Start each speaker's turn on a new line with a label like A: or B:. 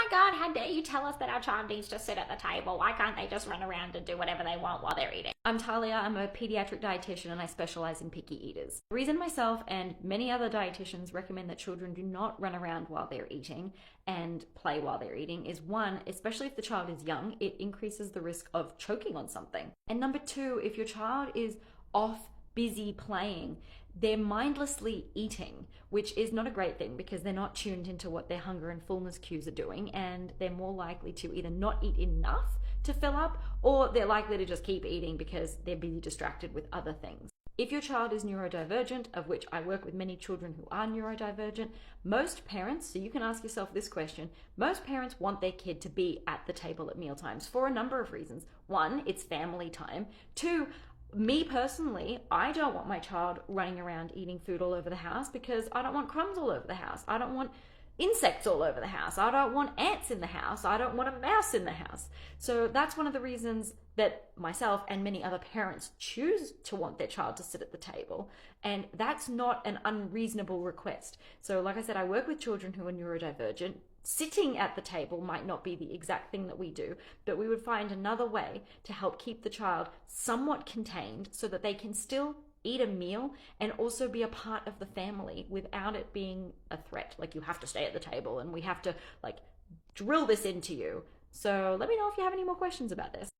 A: God, how dare you tell us that our child needs to sit at the table? Why can't they just run around and do whatever they want while they're eating? I'm Talia, I'm a pediatric dietitian and I specialize in picky eaters. The reason myself and many other dietitians recommend that children do not run around while they're eating and play while they're eating is one, especially if the child is young, it increases the risk of choking on something. And number two, if your child is off busy playing, they're mindlessly eating, which is not a great thing because they're not tuned into what their hunger and fullness cues are doing, and they're more likely to either not eat enough to fill up, or they're likely to just keep eating because they're busy distracted with other things. If your child is neurodivergent, of which I work with many children who are neurodivergent, most parents, so you can ask yourself this question, most parents want their kid to be at the table at mealtimes for a number of reasons. One, it's family time. Two, me personally, I don't want my child running around eating food all over the house because I don't want crumbs all over the house. I don't want insects all over the house. I don't want ants in the house. I don't want a mouse in the house. So that's one of the reasons that myself and many other parents choose to want their child to sit at the table. And that's not an unreasonable request. So like I said, I work with children who are neurodivergent. Sitting at the table might not be the exact thing that we do, but we would find another way to help keep the child somewhat contained so that they can still eat a meal and also be a part of the family without it being a threat. Like, you have to stay at the table and we have to like drill this into you. So let me know if you have any more questions about this.